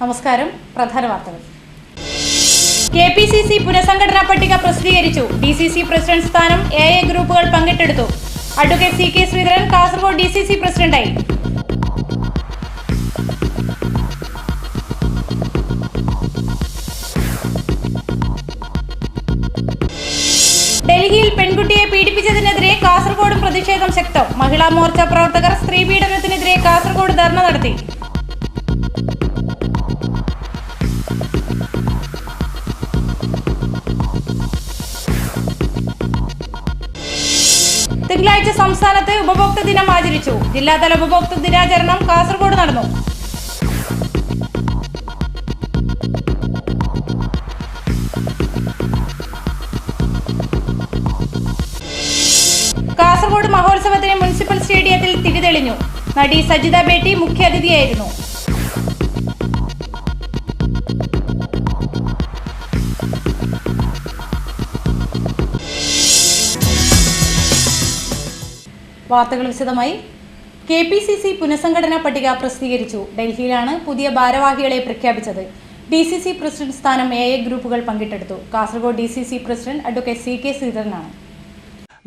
നമസ്കാരം. പ്രധാന വാർത്തകൾ. KPCC പുനഃസംഘടനാ പട്ടിക പ്രസിദ്ധീകരിച്ചു. DCC പ്രസിഡന്റ് സ്ഥാനം AA ഗ്രൂപ്പുകൾ പങ്കിട്ടെടുത്തു. Advocate CK Sreedharan Kasaragod DCC പ്രസിഡന്റായി. ഡൽഹിയിൽ പെൺകുട്ടിയെ പീഡിപ്പിച്ചതിനെതിരെ കാസർഗോഡും പ്രതിഷേധം ശക്തം. മഹിളാ മോർച്ച പ്രവർത്തകർ സ്ത്രീ പീഡനത്തിനെതിരെ കാസർഗോഡ് ധർണ നടത്തി. തിങ്കളാഴ്ച സംസ്ഥാനത്ത് ഉപഭോക്തൃ ദിനം ആചരിച്ചു. ജില്ലാതല ഉപഭോക്തൃ ദിനാചരണം കാസർഗോഡ് നടന്നു. കാസർഗോഡ് മഹോത്സവത്തിന് മുനിസിപ്പൽ സ്റ്റേഡിയത്തിൽ തിരിതെളിഞ്ഞു. നടി സജിത ബേട്ടി മുഖ്യാതിഥിയായിരുന്നു. വാർത്തകൾ വിശദമായി. KPCC പുനഃസംഘടനാ പട്ടിക പ്രസിദ്ധീകരിച്ചു. ഡൽഹിയിലാണ് പുതിയ ഭാരവാഹികളെ പ്രഖ്യാപിച്ചത്. DCC പ്രസിഡന്റ് സ്ഥാനം AA ഗ്രൂപ്പുകൾ പങ്കിട്ടെടുത്തു. Kasaragod DCC president advocate CK ശ്രീധരനാണ്.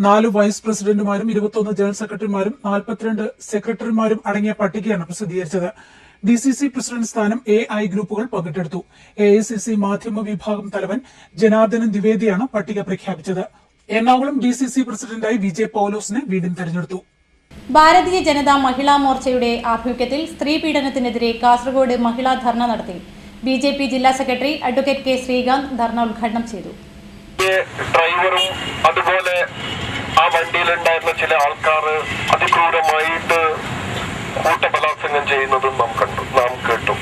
4 വൈസ് പ്രസിഡന്റുമാരും 21 ജനറൽ സെക്രട്ടറിമാരും 42 സെക്രട്ടറിമാരും അടങ്ങിയ പട്ടികയാണ് പ്രസിദ്ധീകരിച്ചത്. DCC പ്രസിഡന്റ് സ്ഥാനം AI ഗ്രൂപ്പുകൾ പങ്കിട്ടെടുത്തു. AICC മാധ്യമ വിഭാഗം തലവൻ ജനാർദ്ദനൻ ദ്വിവേദിയാണ് പട്ടിക പ്രഖ്യാപിച്ചത്. എറണാകുളം DCC പ്രസിഡന്റായി VJ പൗലോസിനെ വീണ്ടും തെരഞ്ഞെടുത്തു. ഭാരതീയ ജനതാ മഹിളാ മോർച്ചയുടെ ആഭിമുഖ്യത്തിൽ സ്ത്രീ പീഡനത്തിനെതിരെ കാസർഗോഡ് മഹിളാ ധർണ നടത്തി. BJP ജില്ലാ സെക്രട്ടറി അഡ്വക്കേറ്റ് K ശ്രീകാന്ത് ധർണ ഉദ്ഘാടനം ചെയ്തു. ഡ്രൈവറും അതുപോലെ ആ വണ്ടിയിലുണ്ടായിരുന്ന ചില ആൾക്കാർ അതിക്രൂരമായിട്ട് കൂട്ടബലാത്സംഗം ചെയ്യുന്നതും നാം കേട്ടു.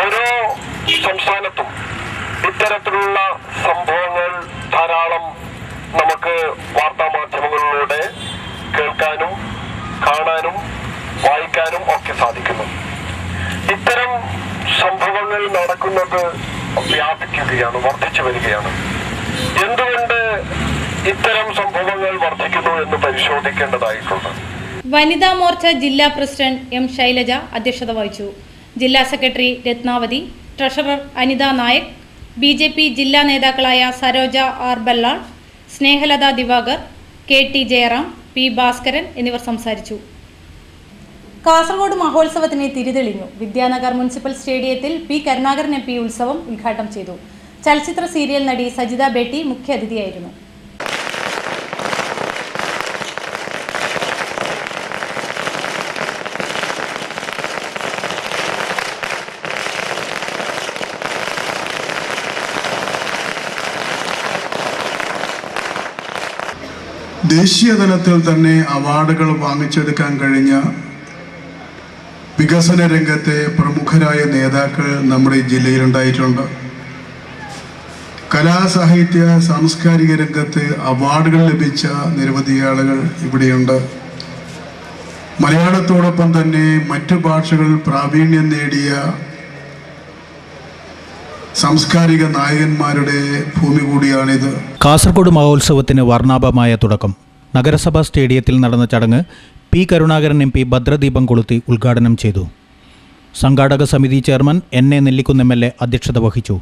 ഓരോ സംസ്ഥാനത്തും ഇത്തരത്തിലുള്ള സംഭവങ്ങൾ ധാരാളം നമുക്ക് വാർത്താ മാധ്യമങ്ങളിലൂടെ കേൾക്കാനും കാണാനും വായിക്കാനും ഒക്കെ സാധിക്കുന്നു. ഇത്തരം സംഭവങ്ങൾ നടക്കുന്നത് വ്യാപിക്കുകയാണ്, വർദ്ധിച്ചു വരികയാണ്. എന്തുകൊണ്ട് ഇത്തരം സംഭവങ്ങൾ വർദ്ധിക്കുന്നു എന്ന് പരിശോധിക്കേണ്ടതായിട്ടുണ്ട്. വനിതാ മോർച്ച ജില്ലാ പ്രസിഡന്റ് M ശൈലജ അധ്യക്ഷത വഹിച്ചു. ജില്ലാ secretary Ratnavathi, treasurer Anitha Nayak, BJP ജില്ലാ നേതാക്കളായ Saroja R Ballal, Snehalatha Diwakar, KT Jayaram, P Bhaskaran എന്നിവർ സംസാരിച്ചു. കാസർഗോഡ് മഹോത്സവത്തിന് തിരിതെളിഞ്ഞു. വിദ്യാനഗർ മുനിസിപ്പൽ സ്റ്റേഡിയത്തിൽ P കരുണാകരൻ MP ഉത്സവം ഉദ്ഘാടനം ചെയ്തു. ചലച്ചിത്ര സീരിയൽ നടി സജിത ബേട്ടി മുഖ്യാതിഥിയായിരുന്നു. ദേശീയ തലത്തിൽ തന്നെ അവാർഡുകൾ വാങ്ങിച്ചെടുക്കാൻ കഴിഞ്ഞ വികസന രംഗത്തെ പ്രമുഖരായ നേതാക്കൾ നമ്മുടെ ജില്ലയിലുണ്ടായിട്ടുണ്ട്. കലാ സാഹിത്യ സാംസ്കാരിക രംഗത്ത് അവാർഡുകൾ ലഭിച്ച നിരവധി ആളുകൾ ഇവിടെയുണ്ട്. മലയാളത്തോടൊപ്പം തന്നെ മറ്റു ഭാഷകൾ പ്രാവീണ്യം നേടിയ സാംസ്കാരിക നായകന്മാരുടെ ഭൂമി കൂടിയാണിത്. കാസർഗോഡ് മഹോത്സവത്തിന് വർണ്ണാഭമായ തുടക്കം. നഗരസഭാ സ്റ്റേഡിയത്തിൽ നടന്ന ചടങ്ങ് P കരുണാകരൻ MP ഭദ്രദീപം കൊളുത്തി ഉദ്ഘാടനം ചെയ്തു. സംഘാടക സമിതി ചെയർമാൻ NA നെല്ലിക്കുന്ന് MLA അധ്യക്ഷത വഹിച്ചു.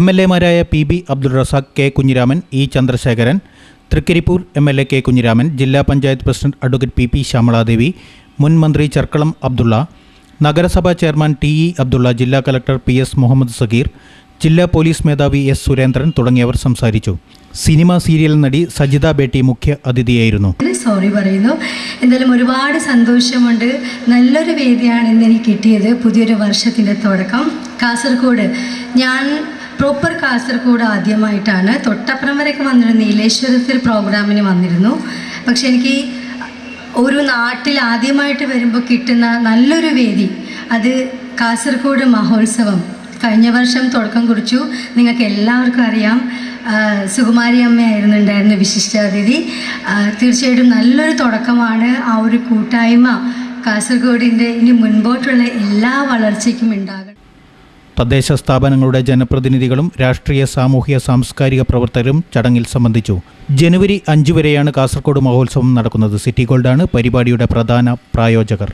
MLAമാരായ PB Abdul Razak, K Kunhiraman, E Chandrasekharan, Trikaripur MLA K Kunhiraman, ജില്ലാ panchayat president advocate PP Shyamala Devi, മുൻ മന്ത്രി ചർക്കളം അബ്ദുള്ള, നഗരസഭാ ചെയർമാൻ TE അബ്ദുള്ള, ജില്ലാ കളക്ടർ PS മുഹമ്മദ് സഗീർ, ജില്ലാ പോലീസ് മേധാവി S സുരേന്ദ്രൻ തുടങ്ങിയവർ സംസാരിച്ചു. സിനിമ സീരിയൽ നടി സജിത ബേട്ടി മുഖ്യ അതിഥിയായിരുന്നു. സോറി പറയുന്നു. എന്തായാലും ഒരുപാട് സന്തോഷമുണ്ട്. നല്ലൊരു വേദിയാണ് ഇന്ന് എനിക്ക് കിട്ടിയത്. പുതിയൊരു വർഷത്തിൻ്റെ തുടക്കം. കാസർഗോഡ്, ഞാൻ പ്രോപ്പർ കാസർഗോഡ് ആദ്യമായിട്ടാണ്. തൊട്ടപ്പുറം വരെയൊക്കെ വന്നിരുന്നു. നീലേശ്വരത്തിൽ പ്രോഗ്രാമിന് വന്നിരുന്നു. പക്ഷെ എനിക്ക് ഒരു നാട്ടിൽ ആദ്യമായിട്ട് വരുമ്പോൾ കിട്ടുന്ന നല്ലൊരു വേദി, അത് കാസർഗോഡ് മഹോത്സവം. കഴിഞ്ഞ വർഷം തുടക്കം കുറിച്ചു. നിങ്ങൾക്ക് എല്ലാവർക്കും അറിയാം, സുകുമാരി അമ്മയായിരുന്നു ഉണ്ടായിരുന്ന വിശിഷ്ടാതിഥി. തീർച്ചയായിട്ടും നല്ലൊരു തുടക്കമാണ്. ആ ഒരു കൂട്ടായ്മ കാസർഗോഡിൻ്റെ ഇനി മുൻപോട്ടുള്ള എല്ലാ വളർച്ചയ്ക്കും ഉണ്ടാകണം. തദ്ദേശ സ്ഥാപനങ്ങളുടെ ജനപ്രതിനിധികളും രാഷ്ട്രീയ സാമൂഹ്യ സാംസ്കാരിക പ്രവർത്തകരും ചടങ്ങിൽ സംബന്ധിച്ചു. ജനുവരി 5 വരെയാണ് കാസർഗോഡ് മഹോത്സവം നടക്കുന്നത്. സിറ്റി ഗോൾഡാണ് പരിപാടിയുടെ പ്രധാന പ്രായോജകർ.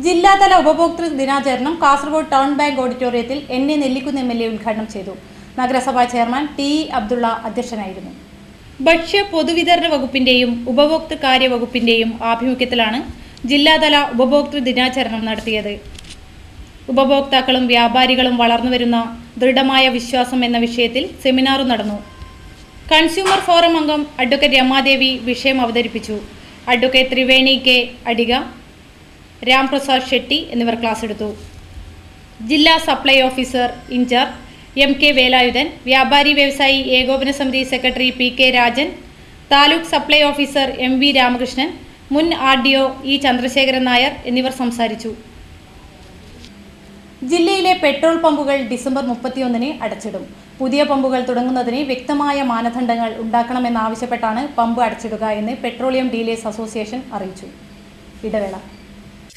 ജില്ലാതല ഉപഭോക്തൃ ദിനാചരണം കാസർഗോഡ് ടൗൺ ബാങ്ക് ഓഡിറ്റോറിയത്തിൽ എൻ എ നെല്ലിക്കുന്ന് MLA ഉദ്ഘാടനം ചെയ്തു. നഗരസഭാ ചെയർമാൻ ടി അബ്ദുള്ള അധ്യക്ഷനായിരുന്നു. ഭക്ഷ്യ പൊതുവിതരണ വകുപ്പിന്റെയും ഉപഭോക്തൃ കാര്യ വകുപ്പിന്റെയും ആഭിമുഖ്യത്തിലാണ് ജില്ലാതല ഉപഭോക്തൃ ദിനാചരണം നടത്തിയത്. ഉപഭോക്താക്കളും വ്യാപാരികളും വളർന്നുവരുന്ന ദൃഢമായ വിശ്വാസം എന്ന വിഷയത്തിൽ സെമിനാറും നടന്നു. കൺസ്യൂമർ ഫോറം അംഗം അഡ്വക്കേറ്റ് രമാദേവി വിഷയം അവതരിപ്പിച്ചു. അഡ്വക്കേറ്റ് ത്രിവേണി കെ അടിക, രാംപ്രസാദ് ഷെട്ടി എന്നിവർ ക്ലാസ് എടുത്തു. ജില്ലാ supply officer incharge MK Velayudhan, വ്യാപാരി വ്യവസായി ഏകോപന സമിതി സെക്രട്ടറി PK Rajan, taluk supply officer MV Ramakrishnan, മുൻ RDO E ചന്ദ്രശേഖരൻ നായർ എന്നിവർ സംസാരിച്ചു. ജില്ലയിലെ പെട്രോൾ പമ്പുകൾ ഡിസംബർ 31-ന് അടച്ചിടും. പുതിയ പമ്പുകൾ തുടങ്ങുന്നതിന് വ്യക്തമായ മാനദണ്ഡങ്ങൾ ഉണ്ടാക്കണമെന്നാവശ്യപ്പെട്ടാണ് പമ്പ് അടച്ചിടുക എന്ന് പെട്രോളിയം ഡീലേഴ്സ് അസോസിയേഷൻ അറിയിച്ചു. ഇടവേള.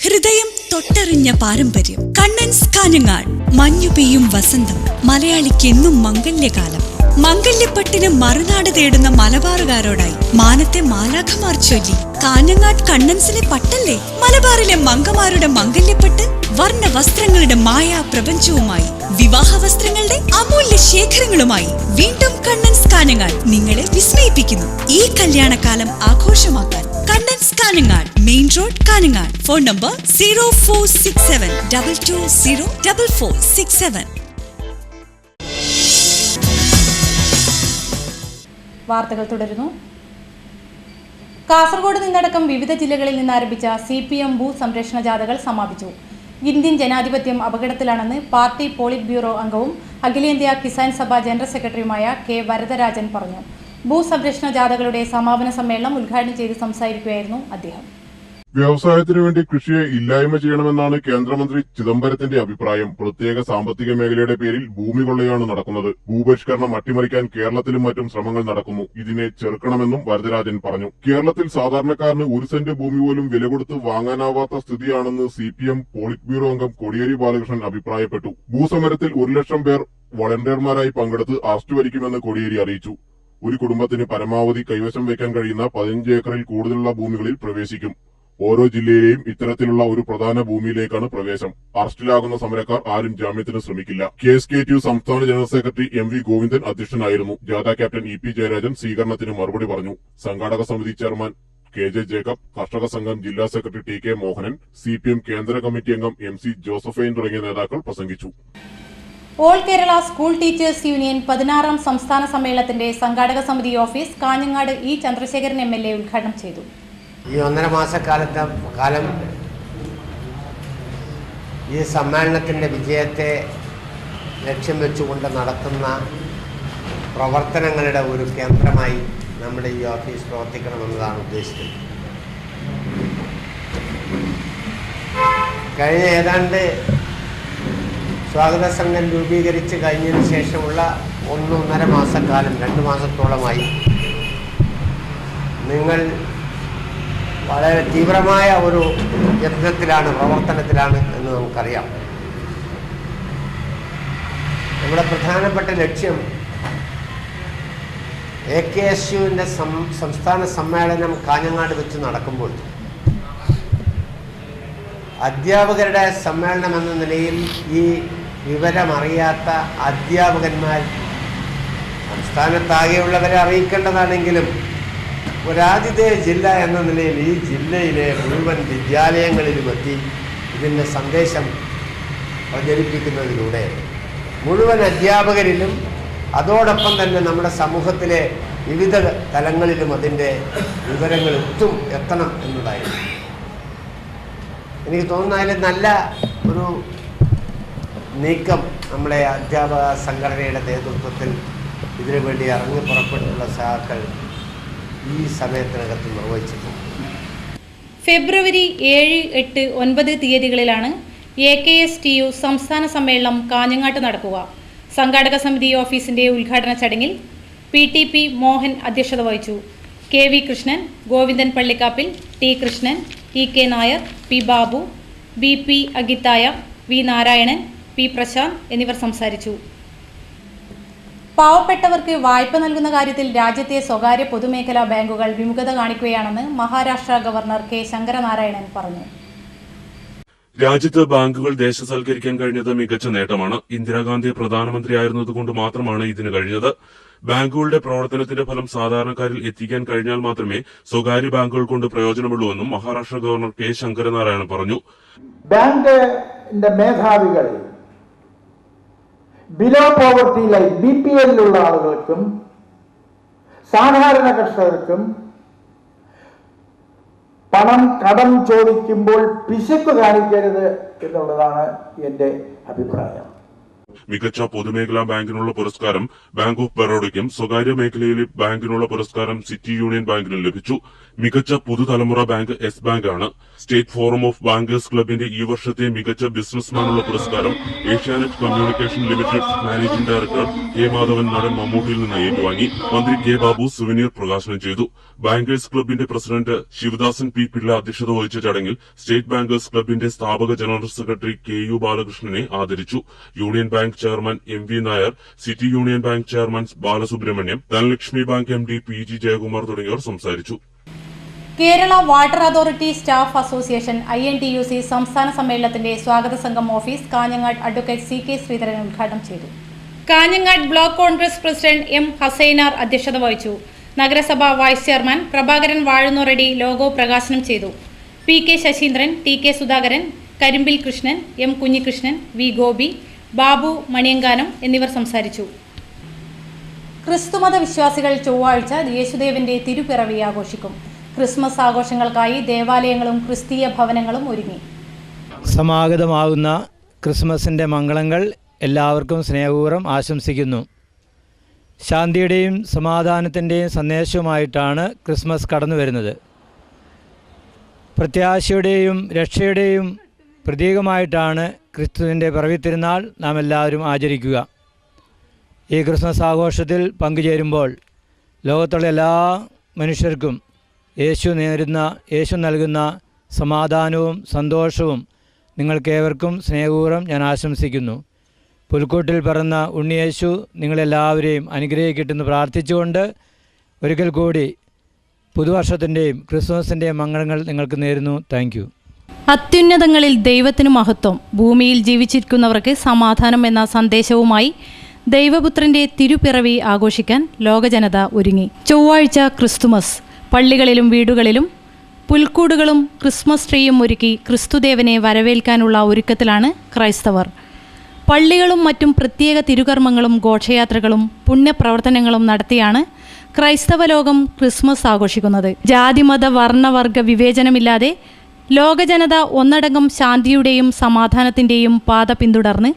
ഹൃദയം തൊട്ടറിഞ്ഞ പാരമ്പര്യം. കണ്ണൻസ് കാഞ്ഞങ്ങാട്. മഞ്ഞു പെയ്യും വസന്തം. മലയാളിക്കെന്നും മംഗല്യകാലം. മംഗല്യപ്പട്ടിന് മറുനാട് തേടുന്ന മലബാറുകാരോടായി മാനത്തെ മാലാഖമാർ ചൊല്ലി. കാഞ്ഞങ്ങാട് കണ്ണൻസിലെ പട്ടല്ലേ? മലബാറിലെ മംഗമാരുടെ മംഗല്യപ്പട്ട് വർണ്ണ വസ്ത്രങ്ങളുടെ മായാ പ്രപഞ്ചവുമായി, വിവാഹ വസ്ത്രങ്ങളുടെ അമൂല്യ ശേഖരങ്ങളുമായി വീണ്ടും കണ്ണൻസ് കാഞ്ഞങ്ങാട് നിങ്ങളെ വിസ്മയിപ്പിക്കുന്നു. ഈ കല്യാണകാലം ആഘോഷമാക്കാൻ Kannans Kanhangad, main road Kanhangad. Phone number 0467 220 4467. വാർത്തകൾ തുടരുന്നു. കാസർഗോഡ് നിന്നടക്കം വിവിധ ജില്ലകളിൽ നിന്ന് ആരംഭിച്ച CPM ഭൂസംരക്ഷണ ജാഥകൾ സമാപിച്ചു. ഇന്ത്യൻ ജനാധിപത്യം അപകടത്തിലാണെന്ന് പാർട്ടി പോളിറ്റ് ബ്യൂറോ അംഗവും അഖിലേന്ത്യാ കിസാൻ സഭ ജനറൽ സെക്രട്ടറിയുമായ K വരദരാജൻ പറഞ്ഞു. ഭൂസംരക്ഷണ ജാഥകളുടെ സമാപന സമ്മേളനം ഉദ്ഘാടനം ചെയ്ത് സംസാരിക്കുകയായിരുന്നു അദ്ദേഹം. വ്യവസായത്തിനു വേണ്ടി കൃഷിയെ ഇല്ലായ്മ ചെയ്യണമെന്നാണ് കേന്ദ്രമന്ത്രി ചിദംബരത്തിന്റെ അഭിപ്രായം. പ്രത്യേക സാമ്പത്തിക മേഖലയുടെ പേരിൽ ഭൂമി കൊള്ളയാണ് നടക്കുന്നത്. ഭൂപരിഷ്കരണം അട്ടിമറിക്കാൻ കേരളത്തിലും മറ്റും ശ്രമങ്ങൾ നടക്കുന്നു. ഇതിനെ ചെറുക്കണമെന്നും വരദരാജൻ പറഞ്ഞു. കേരളത്തിൽ സാധാരണക്കാരന് 1 സെന്റ് ഭൂമി പോലും വില കൊടുത്ത് വാങ്ങാനാവാത്ത സ്ഥിതിയാണെന്ന് CPM പോളിറ്റ് ബ്യൂറോ അംഗം കോടിയേരി ബാലകൃഷ്ണൻ അഭിപ്രായപ്പെട്ടു. ഭൂസമരത്തിൽ 1 ലക്ഷം പേർ വളണ്ടിയർമാരായി പങ്കെടുത്ത് അറസ്റ്റ് വരിക്കുമെന്ന് കോടിയേരി അറിയിച്ചു. ഒരു കുടുംബത്തിന് പരമാവധി കൈവശം വയ്ക്കാൻ കഴിയുന്ന 15 ഏക്കറിൽ കൂടുതലുള്ള ഭൂമികളിൽ പ്രവേശിക്കും. ഓരോ ജില്ലയിലെയും ഇത്തരത്തിലുള്ള ഒരു പ്രധാന ഭൂമിയിലേക്കാണ് പ്രവേശം. അറസ്റ്റിലാകുന്ന സമരക്കാർ ആരും ജാമ്യത്തിന് ശ്രമിക്കില്ല. KSKTU സംസ്ഥാന ജനറൽ സെക്രട്ടറി MV ഗോവിന്ദൻ അധ്യക്ഷനായിരുന്നു. ജാഥ ക്യാപ്റ്റൻ EP ജയരാജൻ സ്വീകരണത്തിന് മറുപടി പറഞ്ഞു. സംഘാടക സമിതി ചെയർമാൻ KJ ജേക്കബ്, കർഷക സംഘം ജില്ലാ സെക്രട്ടറി TK മോഹനൻ, CPM കേന്ദ്ര കമ്മിറ്റി അംഗം MC ജോസഫൈൻ തുടങ്ങിയ നേതാക്കൾ പ്രസംഗിച്ചു. All Kerala school teachers union 16ാം സംസ്ഥാന സമ്മേളനത്തിന്റെ സംഘാടക സമിതി office Kanhangad E Chandrasekharan MLA ഉദ്ഘാടനം ചെയ്തു. ഈ 1.5 മാസക്കാലത്തെ കാലം ഈ സമ്മേളനത്തിൻ്റെ വിജയത്തെ ലക്ഷ്യം വെച്ചുകൊണ്ട് നടത്തുന്ന പ്രവർത്തനങ്ങളുടെ ഒരു കേന്ദ്രമായി നമ്മുടെ ഈ ഓഫീസ് പ്രവർത്തിക്കണമെന്നതാണ് ഉദ്ദേശിച്ചത്. കഴിഞ്ഞ ഏതാണ്ട് സ്വാഗത സംഘം രൂപീകരിച്ച് കഴിഞ്ഞതിന് ശേഷമുള്ള 1.5 മാസക്കാലം, 2 മാസത്തോളമായി നിങ്ങൾ വളരെ തീവ്രമായ ഒരു യത്നത്തിലാണ്, പ്രവർത്തനത്തിലാണ് എന്ന് നമുക്കറിയാം. നമ്മുടെ പ്രധാനപ്പെട്ട ലക്ഷ്യം AKSUവിൻ്റെ സംസ്ഥാന സമ്മേളനം കാഞ്ഞങ്ങാട് വെച്ച് നടക്കുമ്പോൾ അധ്യാപകരുടെ സമ്മേളനം എന്ന നിലയിൽ ഈ വിവരമറിയാത്ത അധ്യാപകന്മാർ സംസ്ഥാനത്താകെയുള്ളവരെ അറിയിക്കേണ്ടതാണെങ്കിലും ഒരാതിഥേയ ജില്ല എന്ന നിലയിൽ ഈ ജില്ലയിലെ മുഴുവൻ വിദ്യാലയങ്ങളിലുമെത്തി ഇതിൻ്റെ സന്ദേശം പ്രചരിപ്പിക്കുന്നതിലൂടെ മുഴുവൻ അധ്യാപകരിലും അതോടൊപ്പം തന്നെ നമ്മുടെ സമൂഹത്തിലെ വിവിധ തലങ്ങളിലും അതിൻ്റെ വിവരങ്ങൾ എത്തണം എന്നതായിരുന്നു. എനിക്ക് തോന്നുന്നു അതിൽ നല്ല ഒരു നീക്കം നമ്മുടെ അധ്യാപക സംഘടനയുടെ നേതൃത്വത്തിൽ ഇതിനു വേണ്ടി ഇറങ്ങി പുറപ്പെട്ടുള്ള സഹാക്കൾ ഈ സമയത്തിനകത്ത് നിർവഹിച്ചിട്ടുണ്ട്. ഫെബ്രുവരി 7, 8, 9 തീയതികളിലാണ് AKSTU സംസ്ഥാന സമ്മേളനം കാഞ്ഞങ്ങാട്ട് നടക്കുക. സംഘാടക സമിതി ഓഫീസിന്റെ ഉദ്ഘാടന ചടങ്ങിൽ PTP മോഹൻ അധ്യക്ഷത വഹിച്ചു. KV Krishnan, Govindan Pallikkappil, T Krishnan, EK Nair, P Babu, BP Agithaya, V Narayanan, P Prashant എന്നിവർ സംസാരിച്ചു. പാവപ്പെട്ടവർക്ക് വായ്പ നൽകുന്ന കാര്യത്തിൽ രാജ്യത്തെ സ്വകാര്യ പൊതുമേഖലാ ബാങ്കുകൾ വിമുഖത കാണിക്കുകയാണെന്ന് മഹാരാഷ്ട്ര ഗവർണർ K ശങ്കരനാരായണൻ പറഞ്ഞു. രാജ്യത്ത് ബാങ്കുകൾ ദേശസാൽക്കരിക്കാൻ കഴിഞ്ഞത് മികച്ച നേട്ടമാണ്. ഇന്ദിരാഗാന്ധി പ്രധാനമന്ത്രിയായിരുന്നതുകൊണ്ട് മാത്രമാണ് ഇതിന് കഴിഞ്ഞത്. ബാങ്കുകളുടെ പ്രവർത്തനത്തിന്റെ ഫലം സാധാരണക്കാരിൽ എത്തിക്കാൻ കഴിഞ്ഞാൽ മാത്രമേ സ്വകാര്യ ബാങ്കുകൾ കൊണ്ട് പ്രയോജനമുള്ളൂവെന്നും മഹാരാഷ്ട്ര ഗവർണർ കെ ശങ്കരനാരായണൻ പറഞ്ഞു. ബാങ്കിന്റെ മേധാവികൾ ബിലോ പോവർട്ടി ലൈൻ BPL ആളുകൾക്കും സാധാരണ കർഷകർക്കും പണം കടം ചോദിക്കുമ്പോൾ പിശുക്ക് കാണിക്കരുത് എന്നുള്ളതാണ് എന്റെ അഭിപ്രായം. മികച്ച പൊതുമേഖലാ ബാങ്കിനുള്ള പുരസ്കാരം ബാങ്ക് ഓഫ് ബറോഡയ്ക്കും സ്വകാര്യ മേഖലയിലെ ബാങ്കിനുള്ള പുരസ്കാരം സിറ്റി യൂണിയൻ ബാങ്കിനും ലഭിച്ചു. മികച്ച പുതുതലമുറ ബാങ്ക് യെസ് ബാങ്ക് ആണ്. സ്റ്റേറ്റ് ഫോറം ഓഫ് ബാങ്കേഴ്സ് ക്ലബിന്റെ ഈ വർഷത്തെ മികച്ച ബിസിനസ്മാനുള്ള പുരസ്കാരം Asianet communication limited managing director K Madhavan നടൻ മമ്മൂട്ടിയിൽ നിന്ന് ഏറ്റുവാങ്ങി. മന്ത്രി കെ ബാബു സുവനീർ പ്രകാശനം ചെയ്തു. ബാങ്കേഴ്സ് ക്ലബിന്റെ പ്രസിഡന്റ് ശിവദാസൻ പി പിള്ള അധ്യക്ഷത വഹിച്ച ചടങ്ങിൽ സ്റ്റേറ്റ് ബാങ്കേഴ്സ് ക്ലബിന്റെ സ്ഥാപക ജനറൽ സെക്രട്ടറി KU ബാലകൃഷ്ണനെ ആദരിച്ചു. Union bank chairman MV Nair, city union bank chairman Balasubramaniam, Dhanalakshmi bank MD PG Jayakumar തുടങ്ങിയവർ സംസാരിച്ചു. Kerala water authority staff association INTUC സംസ്ഥാന സമ്മേളനത്തിന്റെ സ്വാഗത സംഘം office Kanhangad advocate CK Sreedharan ഉദ്ഘാടനം ചെയ്തു. Kanhangad block Congress president M Hasainar അധ്യക്ഷത വഹിച്ചു. നഗരസഭ vice chairman Prabhakaran Vazhunnoradi logo പ്രകാശനം ചെയ്തു. PK Saseendran, TK Sudhakaran, കരിമ്പിൽ Krishnan, M Kunhikrishnan, V Gopi, Babu Maniyankanam എന്നിവർ സംസാരിച്ചു. ക്രിസ്തുമത വിശ്വാസികൾ ചൊവ്വാഴ്ച യേശുദേവന്റെ തിരുപ്പിറവി ആഘോഷിക്കും. ക്രിസ്മസ് ആഘോഷങ്ങൾക്കായി ദേവാലയങ്ങളും ക്രിസ്തീയ ഭവനങ്ങളും ഒരുങ്ങി. സമാഗതമാകുന്ന ക്രിസ്മസിൻ്റെ മംഗളങ്ങൾ എല്ലാവർക്കും സ്നേഹപൂർവ്വം ആശംസിക്കുന്നു. ശാന്തിയുടെയും സമാധാനത്തിൻ്റെയും സന്ദേശവുമായിട്ടാണ് ക്രിസ്മസ് കടന്നു വരുന്നത്. പ്രത്യാശയുടെയും രക്ഷയുടെയും പ്രതീകമായിട്ടാണ് ക്രിസ്തുവിൻ്റെ പിറവി തിരുനാൾ നാം എല്ലാവരും ആചരിക്കുക. ഈ ക്രിസ്മസ് ആഘോഷത്തിൽ പങ്കുചേരുമ്പോൾ ലോകത്തുള്ള എല്ലാ മനുഷ്യർക്കും യേശു നൽകുന്ന സമാധാനവും സന്തോഷവും നിങ്ങൾക്കേവർക്കും സ്നേഹപൂർവ്വം ഞാൻ ആശംസിക്കുന്നു. പുൽക്കൂട്ടിൽ പിറന്ന ഉണ്ണിയേശു നിങ്ങളെല്ലാവരെയും അനുഗ്രഹിക്കട്ടെന്ന് പ്രാർത്ഥിച്ചുകൊണ്ട് ഒരിക്കൽ കൂടി പുതുവർഷത്തിൻ്റെയും ക്രിസ്മസിൻ്റെയും മംഗളങ്ങൾ നിങ്ങൾക്ക് നേരുന്നു. Thank you. അത്യുന്നതങ്ങളിൽ ദൈവത്തിനു മഹത്വം, ഭൂമിയിൽ ജീവിച്ചിരിക്കുന്നവർക്ക് സമാധാനം എന്ന സന്ദേശവുമായി ദൈവപുത്രന്റെ തിരുപ്പിറവി ആഘോഷിക്കാൻ ലോകജനത ഒരുങ്ങി. ചൊവ്വാഴ്ച ക്രിസ്തുമസ്. പള്ളികളിലും വീടുകളിലും പുൽക്കൂടുകളും ക്രിസ്മസ് ട്രീയും ഒരുക്കി ക്രിസ്തുദേവനെ വരവേൽക്കാനുള്ള ഒരുക്കത്തിലാണ് ക്രൈസ്തവർ. പള്ളികളും മറ്റും പ്രത്യേക തിരുകർമ്മങ്ങളും ഘോഷയാത്രകളും പുണ്യപ്രവർത്തനങ്ങളും നടത്തിയാണ് ക്രൈസ്തവ ലോകം ക്രിസ്മസ് ആഘോഷിക്കുന്നത്. ജാതിമത വർണ്ണവർഗ വിവേചനമില്ലാതെ ലോകജനത ഒന്നടങ്കം ശാന്തിയുടെയും സമാധാനത്തിൻ്റെയും പാത പിന്തുടർന്ന്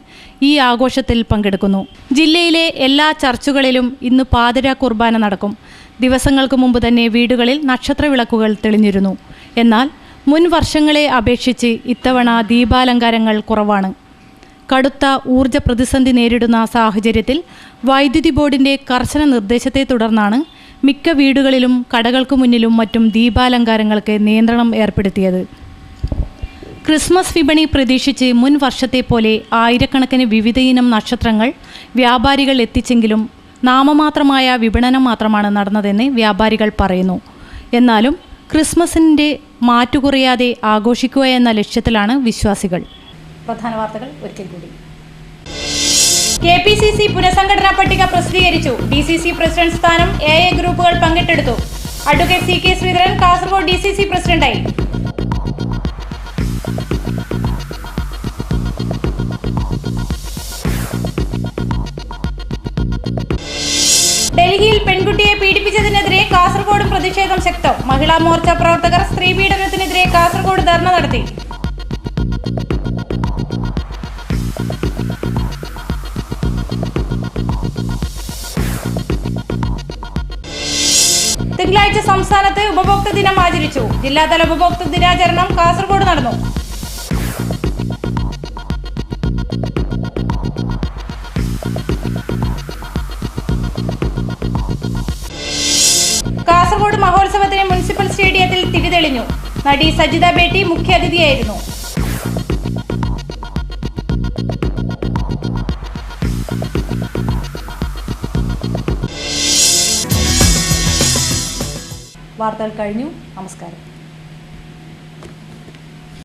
ഈ ആഘോഷത്തിൽ പങ്കെടുക്കുന്നു. ജില്ലയിലെ എല്ലാ ചർച്ചുകളിലും ഇന്ന് പാതിര കുർബാന നടക്കും. ദിവസങ്ങൾക്ക് മുമ്പ് തന്നെ വീടുകളിൽ നക്ഷത്രവിളക്കുകൾ തെളിഞ്ഞിരുന്നു. എന്നാൽ മുൻ വർഷങ്ങളെ അപേക്ഷിച്ച് ഇത്തവണ ദീപാലങ്കാരങ്ങൾ കുറവാണ്. കടുത്ത ഊർജ്ജ പ്രതിസന്ധി നേരിടുന്ന സാഹചര്യത്തിൽ വൈദ്യുതി ബോർഡിൻ്റെ കർശന നിർദ്ദേശത്തെ തുടർന്നാണ് മിക്ക വീടുകളിലും കടകൾക്ക് മുന്നിലും മറ്റും ദീപാലങ്കാരങ്ങൾക്ക് നിയന്ത്രണം ഏർപ്പെടുത്തിയത്. ക്രിസ്മസ് വിപണി പ്രതീക്ഷിച്ച് മുൻ വർഷത്തെ പോലെ ആയിരക്കണക്കിന് വിവിധയിനം നക്ഷത്രങ്ങൾ വ്യാപാരികൾ എത്തിച്ചെങ്കിലും നാമമാത്രമായ വിപണനം മാത്രമാണ് നടന്നതെന്ന് വ്യാപാരികൾ പറയുന്നു. എന്നാലും ക്രിസ്മസിൻ്റെ മാറ്റുകുറയാതെ ആഘോഷിക്കുക എന്ന ലക്ഷ്യത്തിലാണ് വിശ്വാസികൾ. പ്രധാന വാർത്തകൾ ഒരിക്കൽ കൂടി. KPCC പുനഃസംഘടനാ പട്ടിക പ്രസിദ്ധീകരിച്ചു. DCC പ്രസിഡന്റ് സ്ഥാനം AA ഗ്രൂപ്പുകൾ പങ്കിട്ടെടുത്തു. Advocate CK Sreedharan Kasaragod DCC പ്രസിഡന്റായി. ഡൽഹിയിൽ പെൺകുട്ടിയെ പീഡിപ്പിച്ചതിനെതിരെ കാസർഗോഡ് പ്രതിഷേധം ശക്തം. മഹിളാ മോർച്ച പ്രവർത്തകർ സ്ത്രീ പീഡനത്തിനെതിരെ കാസർഗോഡ് ധർണ നടത്തി. തിങ്കളാഴ്ച സംസ്ഥാനത്ത് ഉപഭോക്തൃ ദിനം ആചരിച്ചു. ജില്ലാതല ഉപഭോക്തൃ ദിനാചരണം കാസർഗോഡ് നടന്നു. കാസർഗോഡ് മഹോത്സവത്തിന് മുനിസിപ്പൽ സ്റ്റേഡിയത്തിൽ തിരിതെളിഞ്ഞു. നടി സജിത ബേട്ടി മുഖ്യാതിഥിയായിരുന്നു. വാർത്തകൾ കഴിഞ്ഞു. നമസ്കാരം.